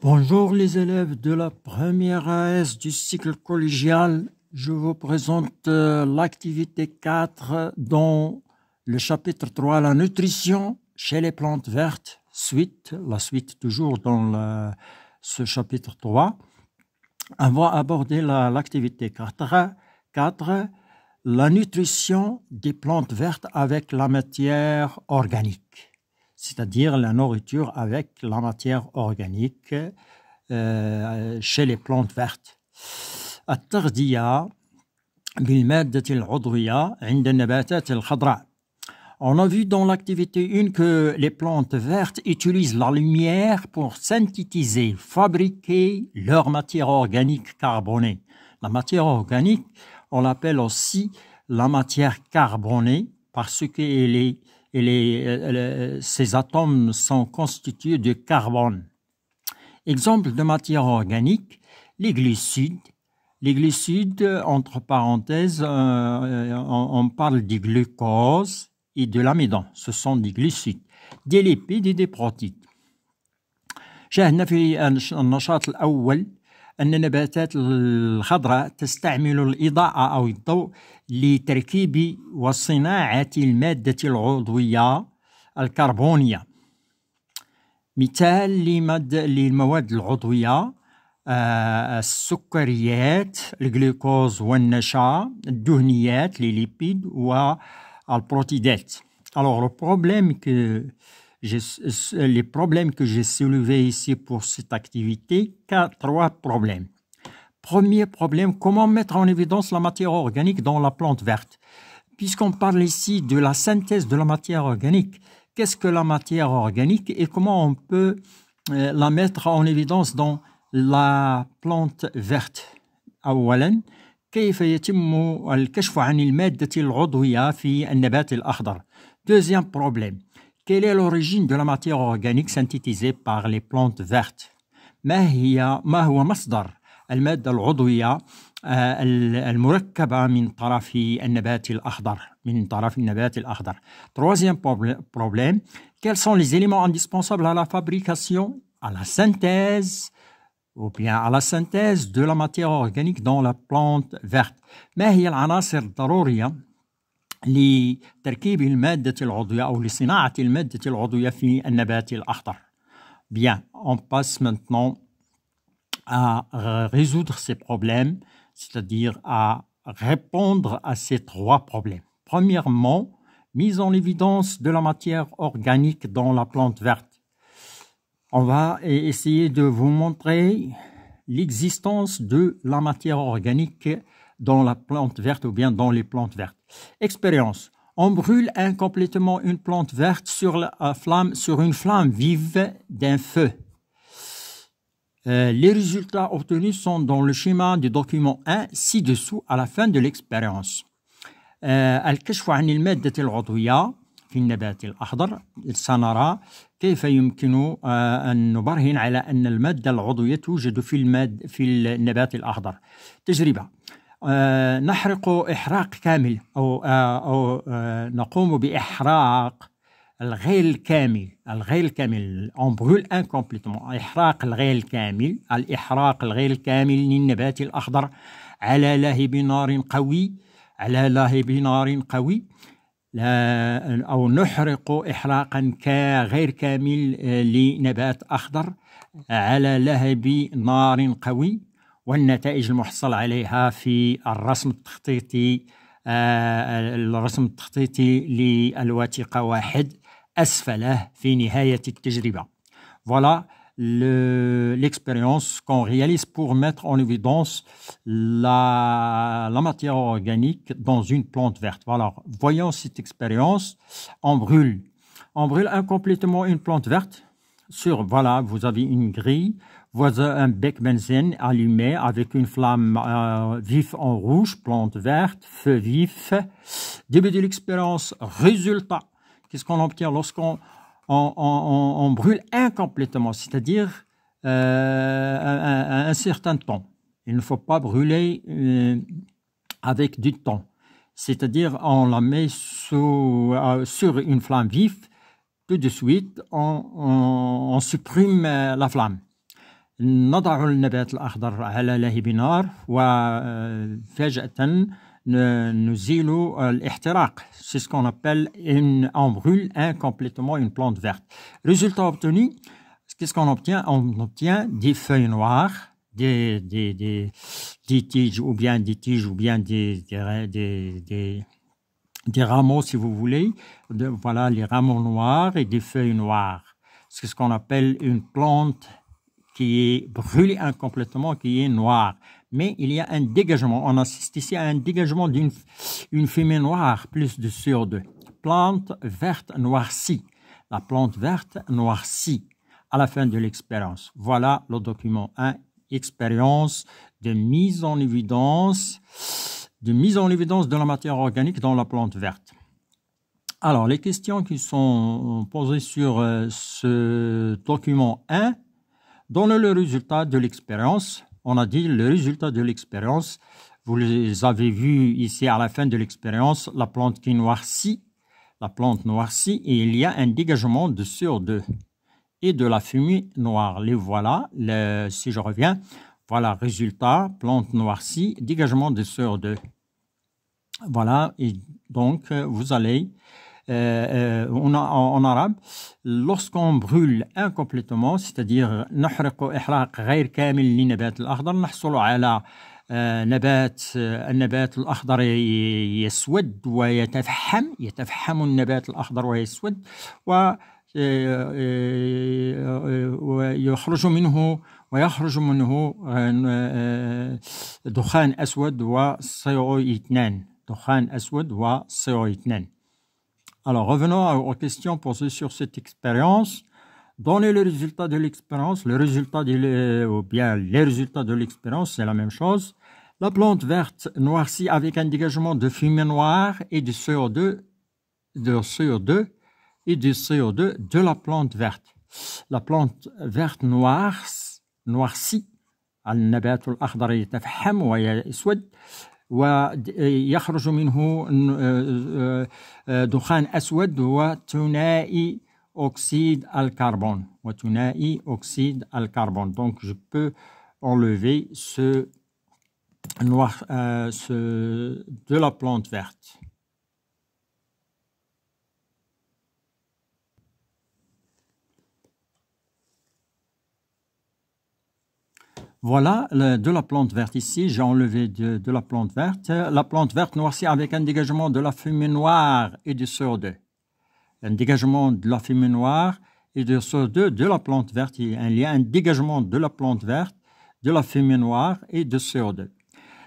Bonjour les élèves de la première AS du cycle collégial. Je vous présente l'activité 4 dans le chapitre 3, la nutrition chez les plantes vertes. La suite toujours dans ce chapitre 3. On va aborder l'activité 4, la nutrition des plantes vertes avec la matière organique. C'est-à-dire la nourriture avec la matière organique chez les plantes vertes. التغذية بالمادة العضوية عند النباتات الخضراء. On a vu dans l'activité 1 que les plantes vertes utilisent la lumière pour synthétiser, fabriquer leur matière organique carbonée. La matière organique, on l'appelle aussi la matière carbonée parce que ces atomes sont constitués de carbone. Exemple de matière organique, les glucides. Les glucides, entre parenthèses, on parle du glucose et de l'amidon. Ce sont des glucides, des lipides et des protéines. شاهدنا في النشاط الأول أن النباتات الخضراء تستعمل الإضاءة أو الضوء لتركيب وصناعة المادة العضوية الكربونية. مثال للمواد العضوية السكريات الجلوكوز والنشا، الدهنيات les lipides والبروتيدات. Alors les problèmes que j'ai soulevés ici pour cette activité, trois problèmes. Premier problème, comment mettre en évidence la matière organique dans la plante verte? Puisqu'on parle ici de la synthèse de la matière organique, qu'est-ce que la matière organique et comment on peut la mettre en évidence dans la plante verte? أولاً كيف يتم الكشف عن المادة العضوية في النبات الأخضر? Deuxième problème, quelle est l'origine de la matière organique synthétisée par les plantes vertes? ما هو مصدر المادة العضوية المركبة من طرف النبات الأخضر. Troisième problème, quels sont les éléments indispensables à la fabrication, à la synthèse ou bien à la synthèse de la matière organique dans la plante verte? ما هي العناصر الضرورية لتركيب المادة العضوية أو لصناعة المادة العضوية في النبات الأخضر. Bien, on passe maintenant à résoudre ces problèmes, c'est-à-dire à répondre à ces trois problèmes. Premièrement, mise en évidence de la matière organique dans la plante verte. On va essayer de vous montrer l'existence de la matière organique dans la plante verte ou bien dans les plantes vertes. Expérience. On brûle incomplètement une plante verte sur une flamme vive d'un feu. Les résultats obtenus sont dans le schéma du document 1 ci-dessous à la fin de l'expérience. الكشف عن المادة العضوية في النبات الأخضر. سنرى كيف يمكن أن نبرهن على أن المادة العضوية توجد في النبات الأخضر. تجربة. نحرق إحراق كامل أو نقوم بإحراق الغير الكامل. On brûle incomplètement. الإحراق الغير الكامل للنبات الأخضر على لهب نار قوي أو نحرق إحراقا غير كامل لنبات أخضر على لهب نار قوي، والنتائج المحصل عليها في الرسم التخطيطي للوثيقة 1 أسفله في نهاية التجربة. Voilà l'expérience qu'on réalise pour mettre en évidence la matière organique dans une plante verte. Voilà, voyons cette expérience. On brûle incomplètement une plante verte. Voilà, vous avez une grille, vous avez un bec benzène allumé avec une flamme vive en rouge, plante verte, feu vif. Début de l'expérience, résultat. Qu'est-ce qu'on obtient lorsqu'on brûle incomplètement, c'est-à-dire un certain temps. Il ne faut pas brûler avec du temps. C'est-à-dire on la met sur une flamme vive, tout de suite on supprime la flamme. نضع النبات الأخضر على لهب نار وفجأة نزيل الاحتراق. C'est ce qu'on appelle on brûle incomplètement une plante verte. Résultat obtenu, qu'est-ce qu'on obtient? On obtient des feuilles noires, des tiges ou bien des rameaux si vous voulez. Voilà les rameaux noirs et des feuilles noires. C'est ce qu'on appelle une plante qui est brûlée incomplètement, qui est noire. Mais il y a un dégagement. On assiste ici à un dégagement d'une fumée noire, plus de CO2. Plante verte noircie. La plante verte noircie à la fin de l'expérience. Voilà le document 1, expérience de mise en évidence de la matière organique dans la plante verte. Alors, les questions qui sont posées sur ce document 1 donnent le résultat de l'expérience. On a dit le résultat de l'expérience. Vous les avez vus ici à la fin de l'expérience, la plante qui noircit, et il y a un dégagement de CO2 et de la fumée noire. Les voilà, si je reviens, voilà, résultat, plante noircie, dégagement de CO2. Voilà, et donc vous allez, en arabe, lorsqu'on brûle incomplètement, c'est-à-dire نحرق إحراق غير كامل لنبات الأخضر نحصل على النبات الأخضر يسود يتفحم النبات الأخضر ويسود ويخرج منه دخان أسود CO2. Alors, revenons aux questions posées sur cette expérience. Donnez le résultat de l'expérience. Les résultats de l'expérience, c'est la même chose. La plante verte noircie avec un dégagement de fumée noire et de CO2 de la plante verte. La plante verte noircie. النبات الأخضر يتفحم ويسود ويخرج منه دخان أسود وثنائي أكسيد الكربون. Donc, je peux enlever ce de la plante verte. Voilà de la plante verte ici, j'ai enlevé de la plante verte. La plante verte noircie avec un dégagement de la fumée noire et du CO2. Un dégagement de la fumée noire et du CO2 de la plante verte. Il y a un dégagement de la plante verte, de la fumée noire et de CO2.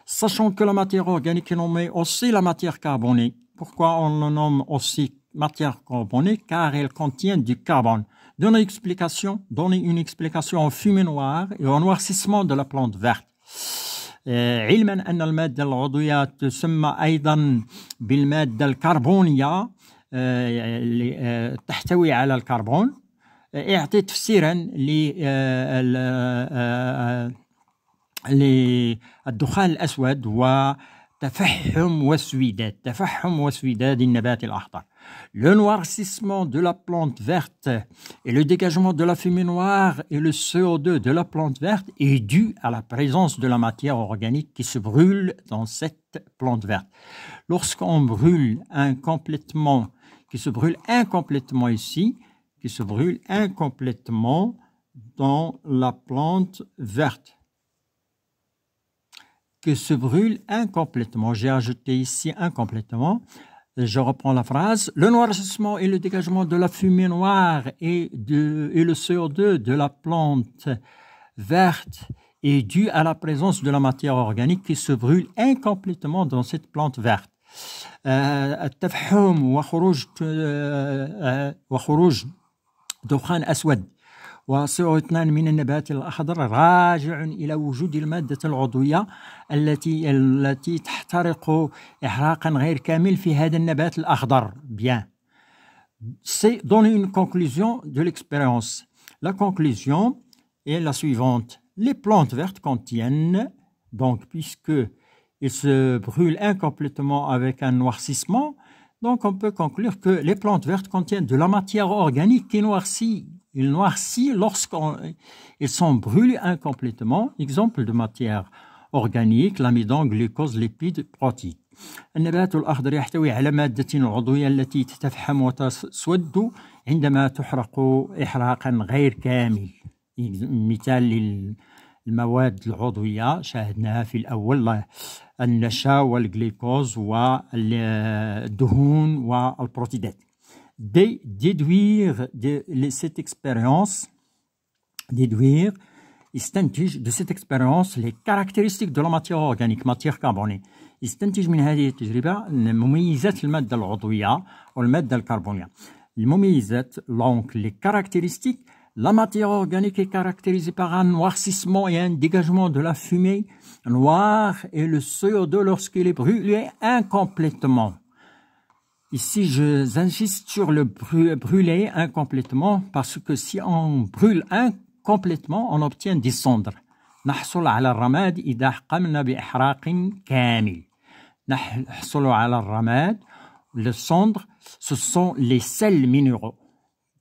Sachant que la matière organique est nommée aussi la matière carbonée. Pourquoi on le nomme aussi matière carbonée? Car elle contient du carbone. Donnez une explication en fumée noire et au noircissement de la plante verte. علما أن المادة العضوية تسمى أيضا بالمادة الكربونية تحتوي على الكربون. اعطي تفسيرا للدخان الأسود وتفحم وسويداد النبات الأخضر. Le noircissement de la plante verte et le dégagement de la fumée noire et le CO2 de la plante verte est dû à la présence de la matière organique qui se brûle dans cette plante verte. Lorsqu'on brûle incomplètement, qui se brûle incomplètement dans la plante verte, j'ai ajouté ici incomplètement. Je reprends la phrase. Le noircissement et le dégagement de la fumée noire et le CO2 de la plante verte est dû à la présence de la matière organique qui se brûle incomplètement dans cette plante verte. التفحم وخروج دخان أسود وCO2 من النبات الأخضر راجع إلى وجود المادة العضوية التي تحترق إحراقا غير كامل في هذا النبات الأخضر. Bien. C'est donner une conclusion de l'expérience. La conclusion est la suivante. Les plantes vertes contiennent, donc puisque ils se brûlent incomplètement avec un noircissement, donc on peut conclure que les plantes vertes contiennent de la matière organique qui noircit Il noircit lorsqu'ils sont brûlés incomplètement. Exemple de matière organique, l'amidon, glucose, lipides, protéines. النبات الأخضر يحتوي على مادة عضوية التي تتفحم وتسود عندما تحرق إحراقا غير كامل. مثال للمواد العضوية شاهدناها في الأول، النشا والجليكوز والدهون والبروتيدات. Déduire de cette expérience, يستنتج de cette expérience les caractéristiques de la matière organique, matière carbonée. يستنتج من هذه التجربة مميزات المادة العضوية والمادة الكربونية. المميزات donc les caractéristiques. La matière organique est caractérisée par un noircissement et un dégagement de la fumée noire et le CO2 lorsqu'il est brûlé incomplètement. Ici, j'insiste sur le brûler incomplètement parce que si on brûle incomplètement, on obtient des cendres. نحصل على الرماد إذا قمنا بإحراق كامل. نحصل على الرماد, les cendres, ce sont les sels minéraux.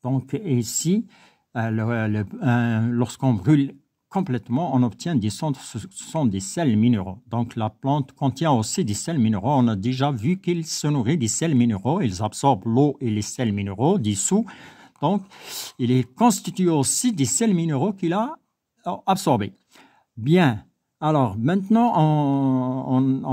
Donc ici, lorsqu'on brûle complètement, on obtient des cendres, ce sont des sels minéraux. Donc la plante contient aussi des sels minéraux. On a déjà vu qu'ils se nourrissent des sels minéraux. Ils absorbent l'eau et les sels minéraux dissous. Donc il est constitué aussi des sels minéraux qu'il a absorbés. Bien. Alors maintenant,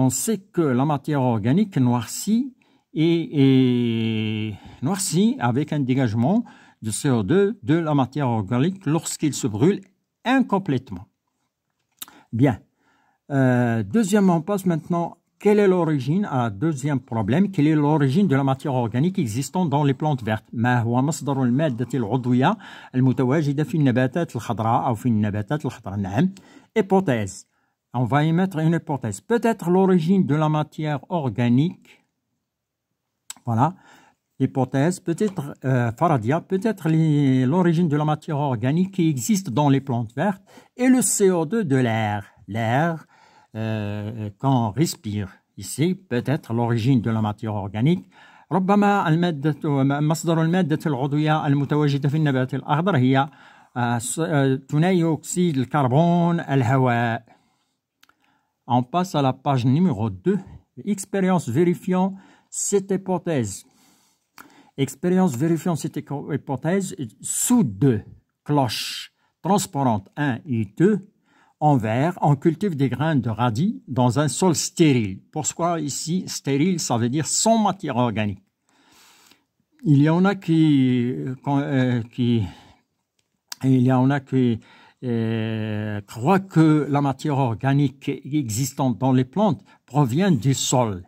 on sait que la matière organique noircit et noircit avec un dégagement de CO2 de la matière organique lorsqu'il se brûle incomplètement. Bien. Deuxièmement, on passe maintenant, quelle est l'origine, deuxième problème, quelle est l'origine de la matière organique existante dans les plantes vertes? ما هو مصدر المادة العضوية المتواجدة في النباتات الخضراء أو في النباتات الخضراء؟ نعم. Hypothèse. On va y mettre une hypothèse. Peut-être l'origine de la matière organique, voilà, hypothèse, peut-être Faradia, peut-être l'origine de la matière organique qui existe dans les plantes vertes et le CO2 de l'air. L'air qu'on respire. Ici, peut-être l'origine de la matière organique. ربما مصدر المادة العضوية المتواجدة في النبات الأخضر هي ثاني أكسيد الكربون الهواء. On passe à la page numéro 2. Expérience vérifiant cette hypothèse. Expérience vérifiant cette hypothèse sous 2 cloches transparentes 1 et 2 en verre, on cultive des grains de radis dans un sol stérile. Pourquoi ici stérile? Ça veut dire sans matière organique. Il y en a qui croient que la matière organique existante dans les plantes provient du sol.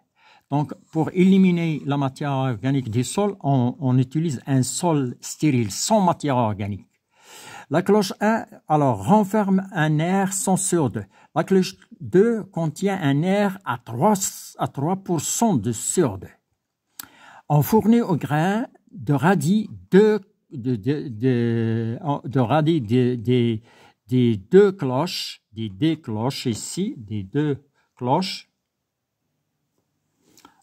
Donc, pour éliminer la matière organique du sol, on utilise un sol stérile, sans matière organique. La cloche 1, alors, renferme un air sans CO2. La cloche 2 contient un air à 3% de CO2. On fournit au grain de radis des deux cloches ici, des deux cloches.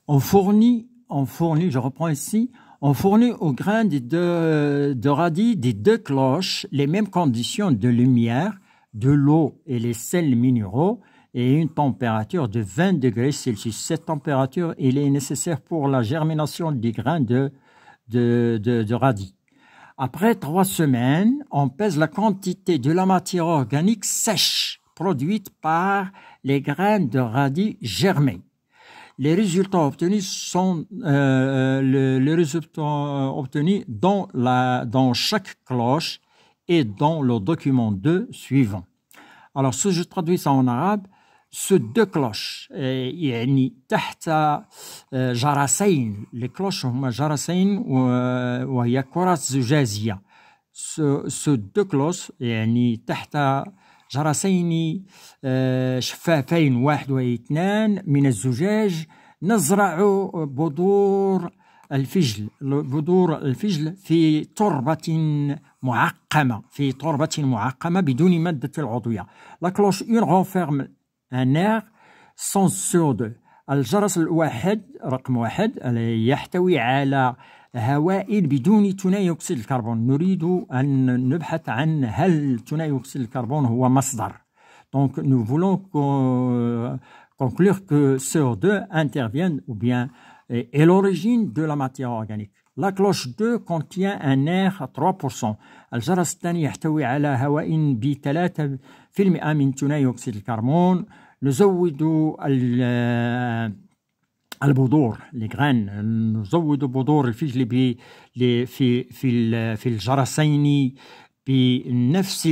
On fournit, je reprends ici, on fournit au grain de radis des deux cloches les mêmes conditions de lumière, de l'eau et les sels minéraux et une température de 20 degrés Celsius. Cette température, elle est nécessaire pour la germination des grains de radis. Après 3 semaines, on pèse la quantité de la matière organique sèche produite par les grains de radis germés. Les résultats obtenus sont les résultats obtenus dans chaque cloche et dans le document 2 suivant. Alors, si je traduis ça en arabe, ce 2 cloches يعني تحت جرسين. Les cloches هما جرسين وهي كرات زجاجية. ce 2 cloches يعني تحت جرسين شفافين 1 و 2 من الزجاج نزرع بذور الفجل في تربة معقمة بدون مادة العضوية. La cloche 1 renferme un air sans CO2 الجرس الواحد رقم واحد يحتوي على هوائل بدون ثاني أكسيد الكربون. نريد أن نبحث عن هل ثاني أكسيد الكربون هو مصدر. Donc nous voulons conclure que CO2 intervient ou bien est l'origine de la matière organique. La cloche 2 contient un air à 3%. الجرس الثاني يحتوي على هواء ب3% من ثاني أكسيد الكربون. نزود البذور لغران، نزود بذور الفجل في الجرسين بنفس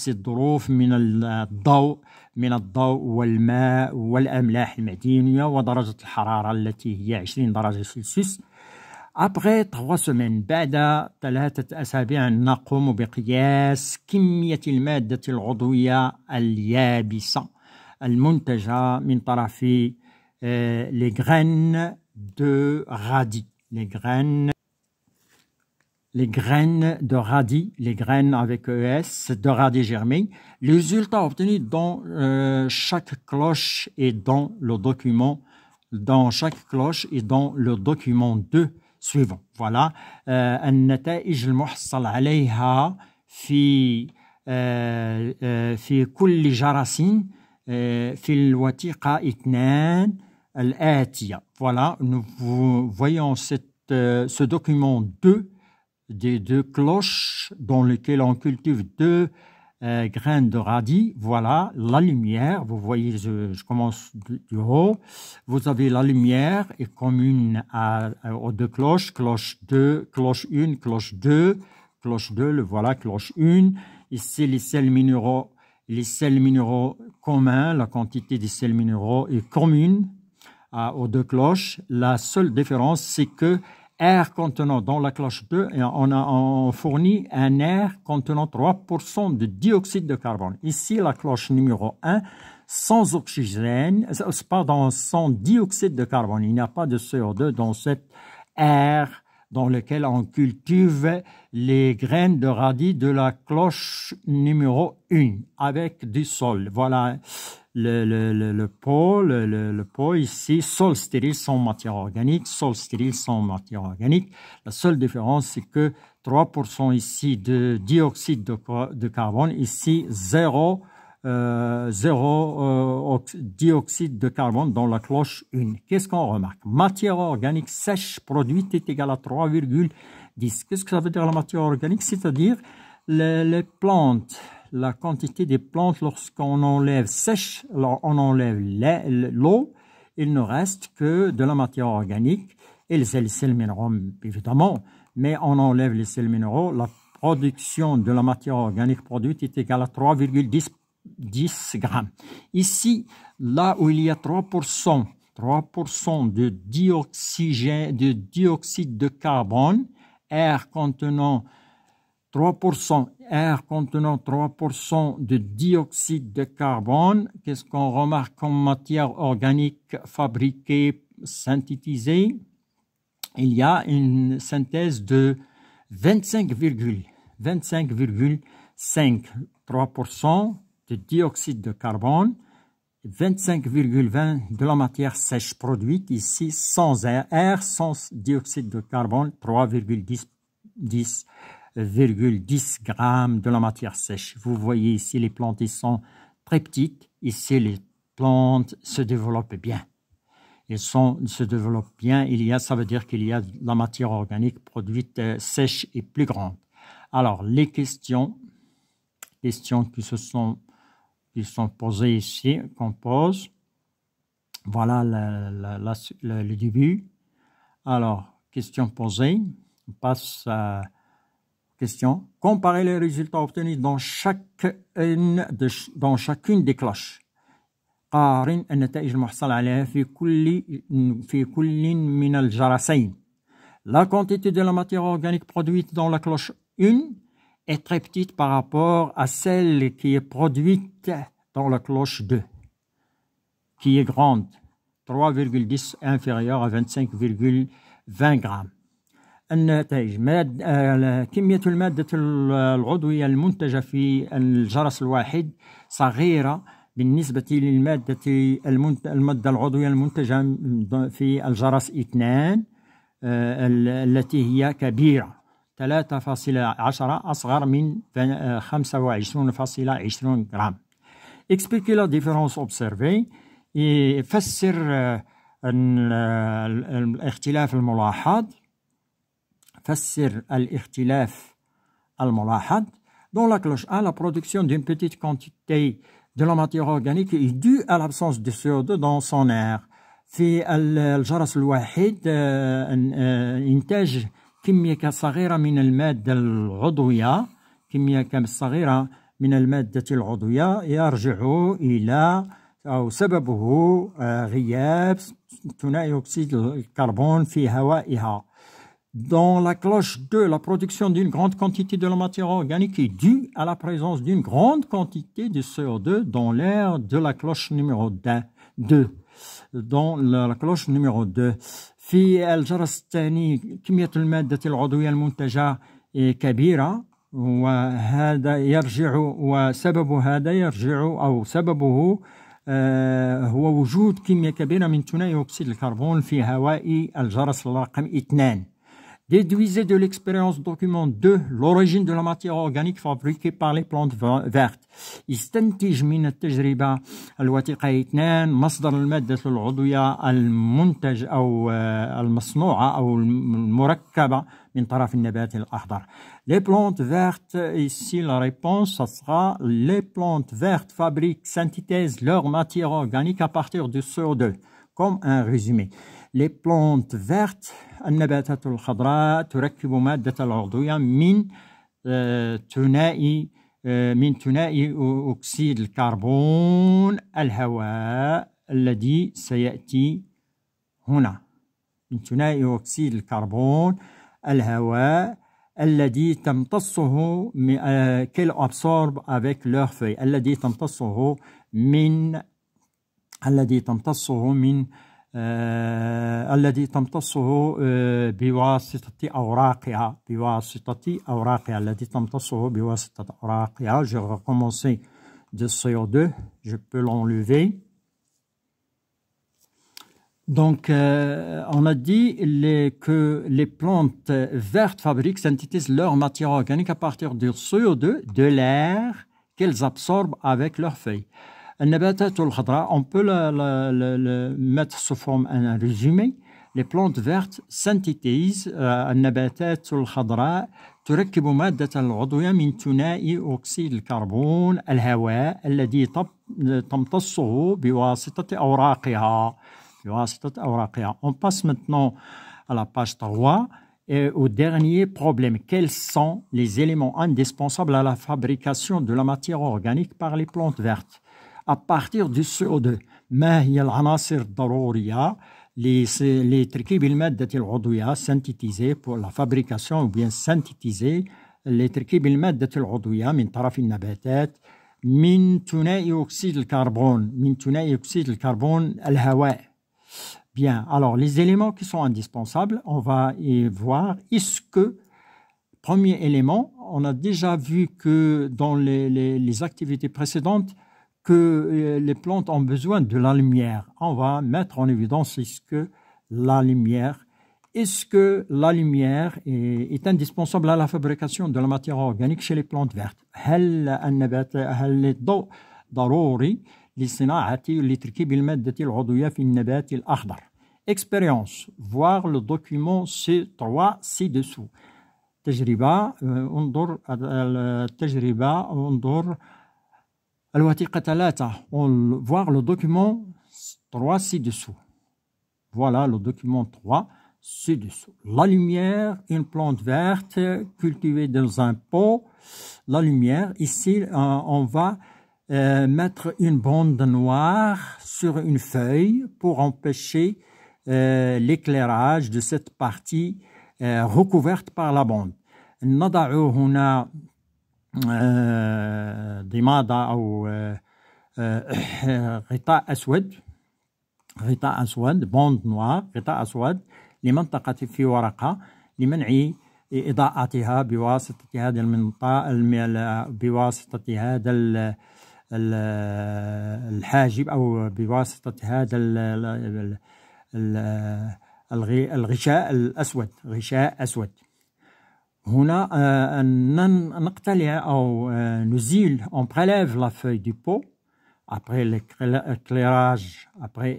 الظروف من الضوء والماء والأملاح المعدنية ودرجة الحرارة التي هي 20 درجة سلسيوس. Après 3 semaines، بعد 3 أسابيع، نقوم بقياس كمية المادة العضوية اليابسة المنتجة من طرف les graines de radis. Les graines de radis, les graines avec ES de radis germés. Les résultats obtenus dans chaque cloche et dans le document, deux suivant. Voilà النتائج المحصل عليها في كل جرس في الوثيقة 2 الآتية. Voilà, nous voyons ce document 2 des 2 cloches dans lesquelles on cultive 2 graines de radis. Voilà la lumière. Vous voyez, je commence du haut. Vous avez la lumière est commune aux 2 cloches. Cloche 2, cloche 1, cloche 2, cloche 2. Le voilà, cloche 1. Ici, les sels minéraux communs. La quantité des sels minéraux est commune aux 2 cloches. La seule différence, c'est que air contenant dans la cloche 2, on fournit un air contenant 3% de dioxyde de carbone. Ici, la cloche numéro 1, sans oxygène, pardon, sans dioxyde de carbone. Il n'y a pas de CO2 dans cet air dans lequel on cultive les graines de radis de la cloche numéro 1 avec du sol. Voilà le pot ici, sol stérile sans matière organique, sol stérile sans matière organique. La seule différence, c'est que 3% ici de dioxyde de carbone, ici 0 dioxyde de carbone dans la cloche 1. Qu'est-ce qu'on remarque? Matière organique sèche produite est égale à 3,10. Qu'est-ce que ça veut dire la matière organique? C'est-à-dire les plantes, la quantité des plantes lorsqu'on enlève sèche, on enlève l'eau, il ne reste que de la matière organique et les sels minéraux évidemment, mais on enlève les sels minéraux, la production de la matière organique produite est égale à 3,10 grammes. Ici, là où il y a 3% de dioxyde de carbone, air contenant 3% de dioxyde de carbone, qu'est-ce qu'on remarque comme matière organique fabriquée, synthétisée? Il y a une synthèse de 25,5% de dioxyde de carbone, 25,20 de la matière sèche produite, ici sans air, sans dioxyde de carbone, 3,10 grammes de la matière sèche. Vous voyez ici les plantes ils sont très petites, ici les plantes se développent bien. Se développent bien, ça veut dire qu'il y a la matière organique produite sèche et plus grande. Alors, les questions qui sont posées ici, qu'on pose. Voilà le début. Alors, question posée. On passe à question. Comparez les résultats obtenus dans chacune des cloches. قارن النتائج المحصل عليها في كل من الجرسين. La quantité de la matière organique produite dans la cloche 1 est très petite par rapport à celle qui est produite dans la cloche 2, qui est grande, 3,10 inférieure à 25,20 grammes. النتائج كمية المادة العضوية المنتجة في الجرس الواحد صغيرة بالنسبة المادة العضوية المنتجة في الجرس 2 التي هي كبيرة 3,10 أصغر من 25,20 غرام. Expliquer la différence observée. يفسر الاختلاف الملاحظ. فسر الاختلاف الملاحظ. Dans la cloche A, la production d'une petite quantité de la matière organique est due à l'absence de CO2 dans son air. في الجرس الواحد إنتاج كمية صغيرة من المادة العضوية، كمية صغيرة من المادة العضوية يرجع إلى أو سببه غياب ثاني أكسيد الكربون في هوائها. Dans la cloche 2, la production d'une grande quantité de la matière organique est due à la présence d'une grande quantité de CO2 dans l'air de la cloche numéro 2. Dans la cloche numéro 2 في الجرس الثاني كمية المادة العضوية المنتجة كبيرة، وهذا يرجع وسبب هذا يرجع أو سببه هو وجود كمية كبيرة من ثاني أكسيد الكربون في هواء الجرس الرقم 2. Déduisez de l'expérience document 2 l'origine de la matière organique fabriquée par les plantes vertes. يستنتج من التجربة الوثيقة 2 مصدر المادة العضوية المنتج أو المصنوعة أو المركبة من طرف النبات الأخضر. Les plantes vertes, ici la réponse, ça sera les plantes vertes fabriquent, synthétisent leur matière organique à partir du CO2, comme un résumé. Les plantes vertes النباتات الخضراء تركب مادة العضوية من ثنائي أكسيد الكربون الهواء الذي سيأتي هنا، من ثنائي أكسيد الكربون الهواء الذي تمتصه qu'elle absorbe avec leurs feuilles، الذي تمتصه بواسطة أوراقها Je vais recommencer de CO2, je peux l'enlever. Donc, on a dit que les plantes vertes fabriquent, synthétisent leur matière organique à partir du CO2, de l'air qu'elles absorbent avec leurs feuilles. النباتات الخضراء on peut le mettre sous forme un résumé. Les plantes vertes synthétisent النباتات الخضراء تركب مادة العضوية من ثنائي أكسيد الكربون الهواء الذي تمتصه بواسطة أوراقها. On passe maintenant à la page 3 et au dernier problème. Quels sont les éléments indispensables à la fabrication de la matière organique par les plantes vertes à partir du CO2؟ ما هي العناصر الضرورية لتركيب المادة العضوية synthétisée pour la fabrication ou bien synthétiser لتركيب المادة العضوية من طرف النباتات من ثنائي أكسيد الكربون الهواء. Bien, alors les éléments qui sont indispensables, on va y voir. Est-ce que, premier élément, on a déjà vu que dans les activités précédentes, que les plantes ont besoin de la lumière. On va mettre en évidence est-ce que la lumière est indispensable à la fabrication de la matière organique chez les plantes vertes. هل الضوء ضروري لتركيب المادة العضوية في النبات الأخضر؟ Expérience. Voir le document C3 ci-dessous. تجربة. انظر الوثيقة 3. Voir le document 3 ci-dessous. Voilà le document 3 ci-dessous. La lumière, une plante verte cultivée dans un pot. La lumière, ici, on va mettre une bande noire sur une feuille pour empêcher l'éclairage de cette partie recouverte par la bande. نضع هنا ضمادة أو غطاء أسود بوند نوار غطاء أسود لمنطقة في ورقة لمنع إضاءتها بواسطة هذا المنطقة بواسطة هذا الحاجب أو بواسطة هذا الغشاء الأسود، غشاء أسود. هنا نقتلع أو نزيل on prélève la feuille du pot après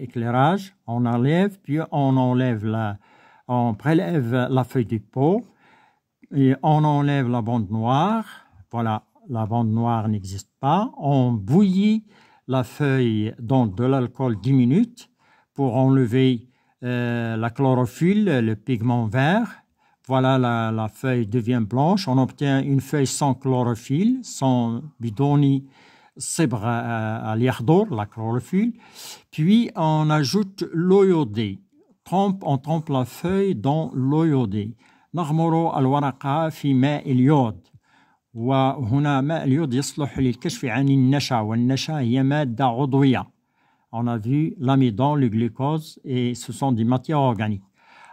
éclairage on enlève, puis on prélève la feuille du pot et on enlève la bande noire. Voilà, la bande noire n'existe pas. On bouillit la feuille dans de l'alcool 10 minutes pour enlever la chlorophylle, le pigment vert. Voilà, la feuille devient blanche. On obtient une feuille sans chlorophylle, sans bidoni صبغ اليخضر, la chlorophylle. Puis on ajoute l'eau iodée. On trempe la feuille dans l'eau iodée. نغمر الورقة في ماء اليود. وهنا ماء اليود يصلح للكشف عن النشا، والنشا هي مادة عضوية. On a vu l'amidon, le glucose, et ce sont des matières organiques.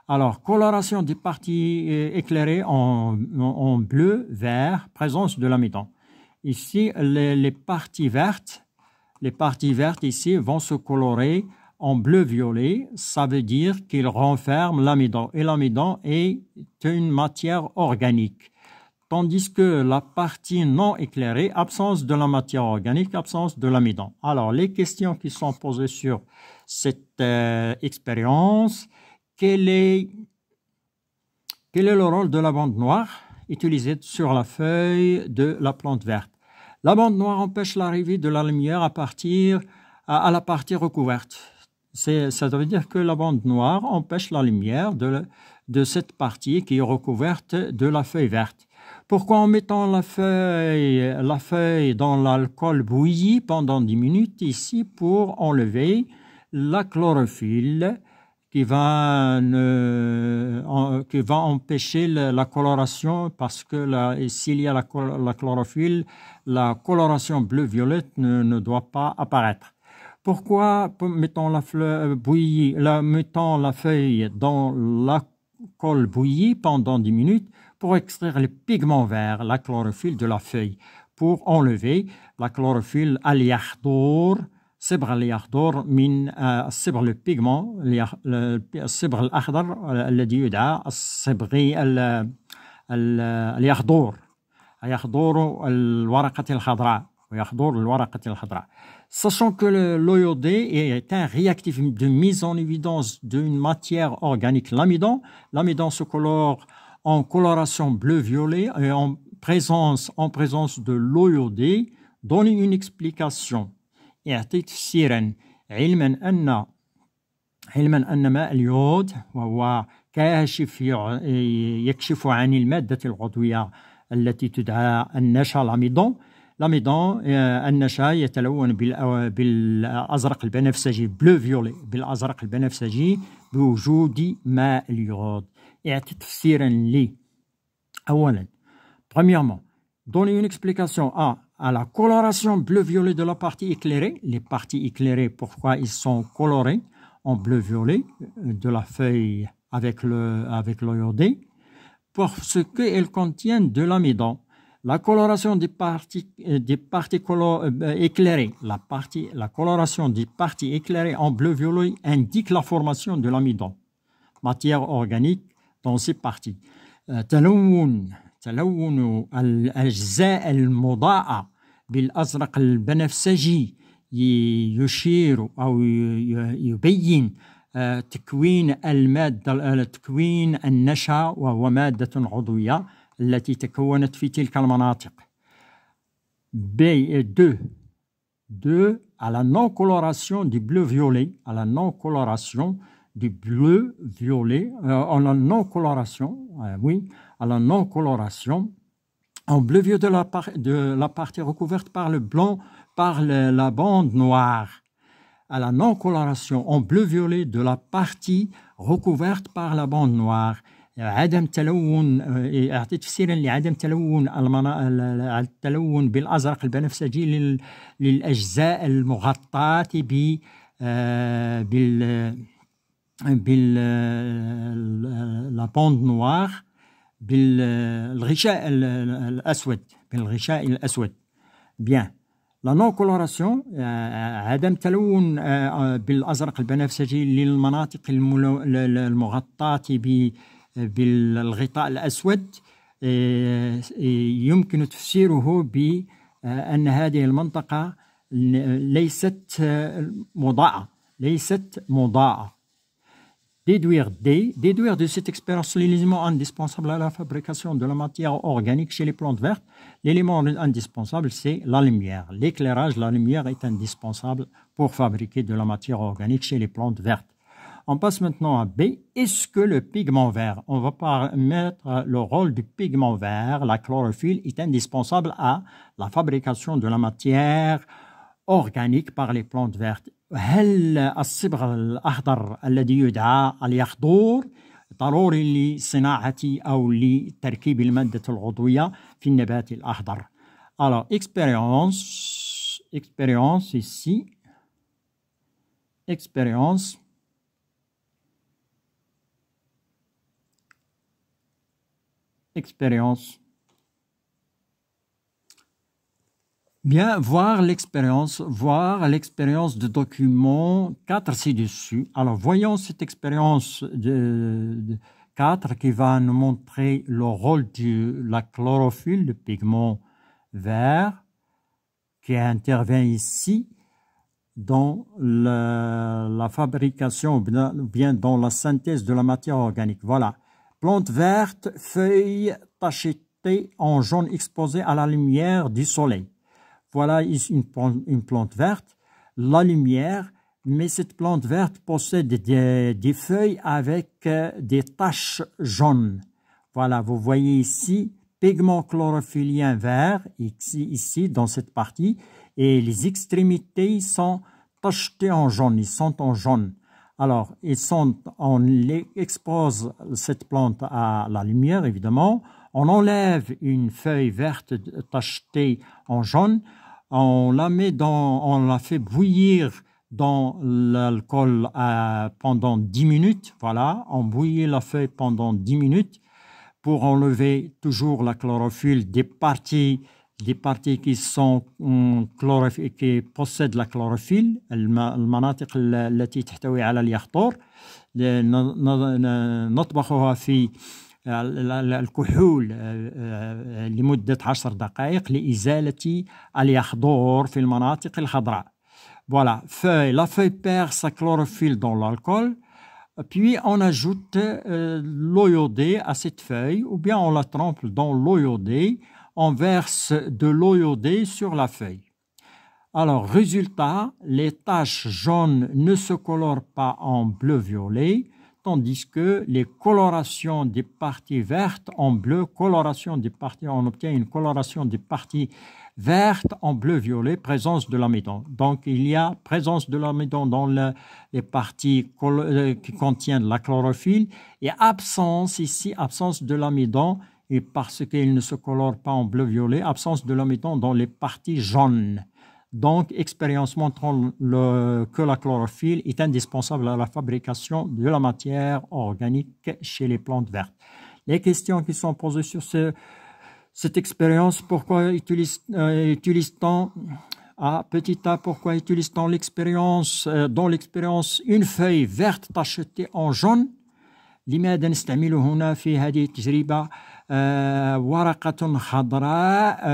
Alors, coloration des parties éclairées en bleu, vert, présence de l'amidon. Ici, les parties vertes ici vont se colorer en bleu-violet. Ça veut dire qu'ils renferment l'amidon. Et l'amidon est une matière organique. Tandis que la partie non éclairée, absence de la matière organique, absence de l'amidon. Alors, les questions qui sont posées sur cette expérience, quel est le rôle de la bande noire utilisée sur la feuille de la plante verte? La bande noire empêche l'arrivée de la lumière à la partie recouverte. Ça veut dire que la bande noire empêche la lumière de cette partie qui est recouverte de la feuille verte. Pourquoi en mettant la feuille dans l'alcool bouilli pendant 10 minutes ici pour enlever la chlorophylle qui va empêcher la coloration, parce que s'il y a la chlorophylle, la coloration bleu-violette ne doit pas apparaître. Pourquoi mettons la feuille dans l'alcool bouilli pendant 10 minutes? Pour extraire le pigment vert, la chlorophylle de la feuille, pour enlever la chlorophylle al-yakhdour, صبغ اليخضر من الصبغ البيغمون الصبغ الأخضر الذي يدعى الصبغي اليخضر الورقة الخضراء ويخضر الورقة الخضراء. Sachant que l'eau iodée est un réactif de mise en évidence d'une matière organique, l'amidon. L'amidon se colore en coloration bleu-violet et en présence de l'eau iodée. Donne une explication. يعطي تفسيرا علما أن ماء اليود وهو كاشف يكشف عن المادة العضوية التي تدعى النشا الأميدون. النشا يتلون بالأزرق البنفسجي بلو فيولي، بالأزرق البنفسجي بوجود ماء اليود. يعطي تفسيرا لي أولا premièrement donner une explication à la coloration bleu-violet de la partie éclairée. Les parties éclairées, pourquoi ils sont colorés en bleu-violet de la feuille avec l'eau iodée? Parce qu'elles contiennent de l'amidon. La coloration des parties éclairées, la coloration des parties éclairées en bleu-violet indique la formation de l'amidon, matière organique dans ces parties. تلون الأجزاء المضاءة بالأزرق البنفسجي يشير أو يبين تكوين النشا، وهو مادة عضوية التي تكونت في تلك المناطق. Deux, à la non-coloration du bleu-violet, à la non-coloration du bleu-violet, à la non-coloration en bleu-violet de la partie recouverte par le blanc, par la bande noire. À la non-coloration en bleu-violet de la partie recouverte par la bande noire. عدم تلون، أعطي تفسيرا لعدم تلون التلون بالأزرق البنفسجي للأجزاء المغطاة la bande noire بالغشاء الأسود. Bien. لا نون كولوراسيون عدم تلون بالازرق البنفسجي للمناطق المغطاه بالغطاء الاسود يمكن تفسيره بان هذه المنطقه ليست مضاءه. Déduire de cette expérience l'élément indispensable à la fabrication de la matière organique chez les plantes vertes. L'élément indispensable, c'est la lumière. L'éclairage, la lumière est indispensable pour fabriquer de la matière organique chez les plantes vertes. On passe maintenant à B. Est-ce que le pigment vert, on va pas mettre le rôle du pigment vert, la chlorophylle, est indispensable à la fabrication de la matière organique par les plantes vertes. هل الصبغ الأخضر الذي يدعى اليخضور ضروري لصناعة أو لتركيب المادة العضوية في النبات الأخضر؟ Alors, expérience ici, expérience. Bien, voir l'expérience de document 4 ci-dessus. Alors, voyons cette expérience de 4 qui va nous montrer le rôle de la chlorophylle, le pigment vert, qui intervient ici dans la fabrication ou bien dans la synthèse de la matière organique. Voilà. Plante verte, feuilles tachetées en jaune exposées à la lumière du soleil. Voilà une plante verte, la lumière, mais cette plante verte possède des feuilles avec des taches jaunes. Voilà, vous voyez ici, pigment chlorophyllien vert, ici dans cette partie, et les extrémités sont tachetées en jaune, ils sont en jaune. Alors, on expose cette plante à la lumière, évidemment. On enlève une feuille verte tachetée en jaune. On la fait bouillir dans l'alcool pendant 10 minutes. Voilà, on bouillit la feuille pendant 10 minutes pour enlever toujours la chlorophylle des parties qui possèdent la chlorophylle. المناطق التي تحتوي على اليخطور نطبخها في الكحول لمدة 10 دقائق لإزالة اليخضور في المناطق الخضراء. Voilà, la feuille perd sa chlorophylle dans l'alcool, puis on ajoute l'eau iodée à cette feuille, ou bien on la trempe dans l'eau iodée, on verse de l'eau iodée sur la feuille. Alors, résultat, les taches jaunes ne se colorent pas en bleu-violet, tandis que les colorations des parties vertes en bleu, on obtient une coloration des parties vertes en bleu-violet, présence de l'amidon. Donc, il y a présence de l'amidon dans les parties qui contiennent la chlorophylle et absence de l'amidon, et parce qu'il ne se colore pas en bleu-violet, absence de l'amidon dans les parties jaunes. Donc, expérience montrant que la chlorophylle est indispensable à la fabrication de la matière organique chez les plantes vertes. Les questions qui sont posées sur cette expérience, pourquoi utilise-t-on petit a, pourquoi utilise-t-on dans l'expérience une feuille verte tachetée en jaune؟ لماذا نستعمل هنا في هذه التجربة ورقة خضراء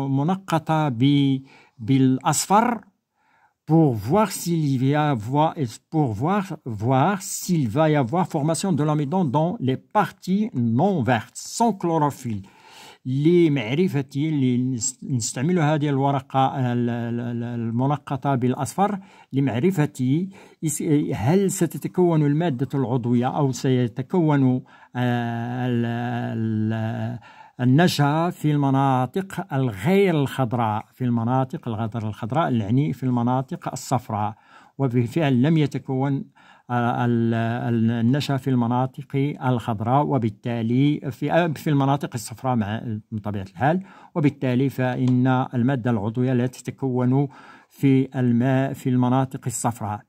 منقطة بالأصفر pour voir s'il va y avoir formation de l'amidon dans les parties non vertes sans chlorophylle. لمعرفتي نستعمل هذه الورقة المنقطة بالأصفر لمعرفتي هل ستتكون المادة العضوية أو سيتكون النشا في المناطق الغير الخضراء، يعني في المناطق الصفراء، وبالفعل لم يتكون النشا في المناطق الخضراء، وبالتالي في المناطق الصفراء بطبيعة الحال، وبالتالي فإن المادة العضوية لا تتكون في الماء في المناطق الصفراء.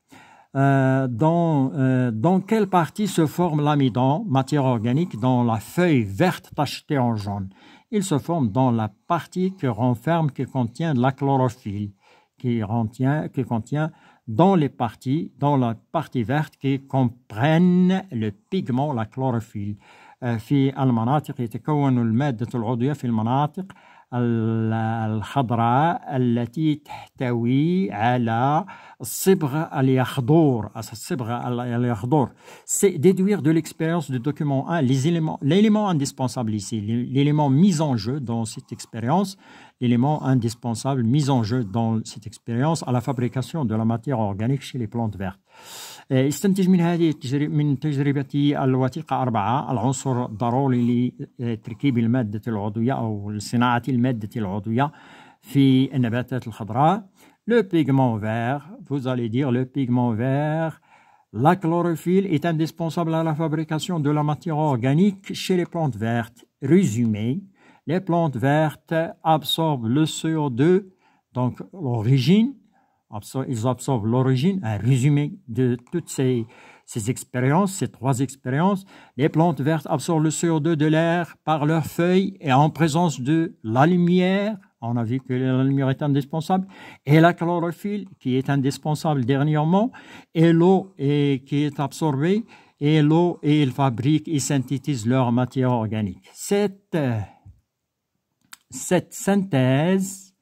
Dans quelle partie se forme l'amidon, matière organique, dans la feuille verte tachetée en jaune? Il se forme dans la partie qui renferme, qui contient la chlorophylle, qui contient dans la partie verte qui comprennent le pigment, la chlorophylle. في المناطق يتكون المادة العضوية في المناطق الخضراء التي تحتوي على الصبغ اليخضر. C'est déduire de l'expérience du document 1 l'élément indispensable ici, l'élément mis en jeu dans cette expérience, l'élément indispensable mis en jeu dans cette expérience à la fabrication de la matière organique chez les plantes vertes. استنتج من تجربتي الوثيقة 4 العنصر الضروري لتركيب المادة العضوية أو لصناعة المادة العضوية في النباتات الخضراء. Le pigment vert, vous allez dire le pigment vert, la chlorophylle est indispensable à la fabrication de la matière organique chez les plantes vertes. Résumé, les plantes vertes absorbent le CO2, donc l'origine. Ils absorbent l'origine, un résumé de toutes ces expériences, ces 3 expériences. Les plantes vertes absorbent le CO2 de l'air par leurs feuilles et en présence de la lumière. On a vu que la lumière est indispensable. Et la chlorophylle qui est indispensable dernièrement. Et l'eau qui est absorbée. Et ils fabriquent et synthétisent leur matière organique. Cette synthèse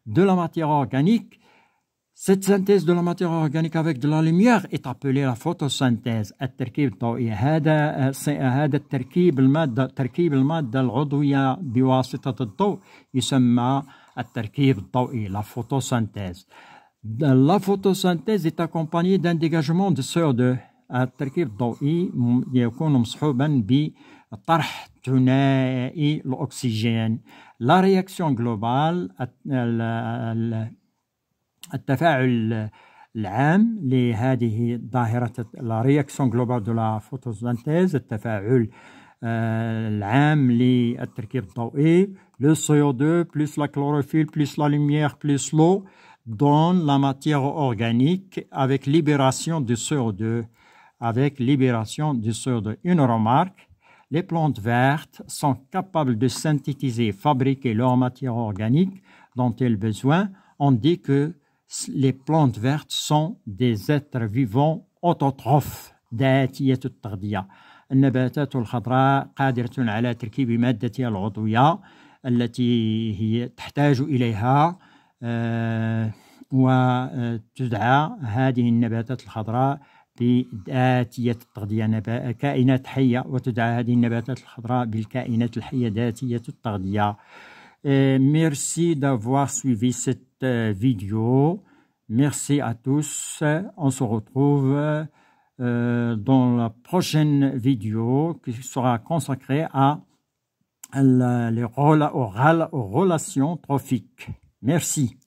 de la matière organique, avec de la lumière est appelée la photosynthèse. التركيب الضوئي هذا تركيب المادة العضوية بواسطة الضوء يسمى التركيب الضوئي, la photosynthèse. La photosynthèse est accompagnée d'un dégagement de CO2. التركيب الضوئي يكون مصحوبا بطرح ثنائي الأكسجين. La réaction globale, التفاعل العام لهذه الظاهرة la réaction globale de la photosynthèse, التفاعل العام للتركيب الضوئي, le CO2 plus la chlorophylle plus la lumière plus l'eau donne la matière organique avec libération du CO2. Une remarque, les plantes vertes sont capables de synthétiser et fabriquer leur matière organique dont elles ont besoin. On dit que les plantes vertes sont des êtres vivants autotrophes ذاتية التغذية. النباتات الخضراء قادرة على تركيب مادتها العضوية التي هي تحتاج إليها وتدعى هذه النباتات الخضراء بذاتية التغذية كائنات حية, وتدعى هذه النباتات الخضراء بالكائنات الحية ذاتية التغذية. Merci d'avoir suivi cette vidéo. Merci à tous. On se retrouve dans la prochaine vidéo qui sera consacrée aux relations trophiques. Merci.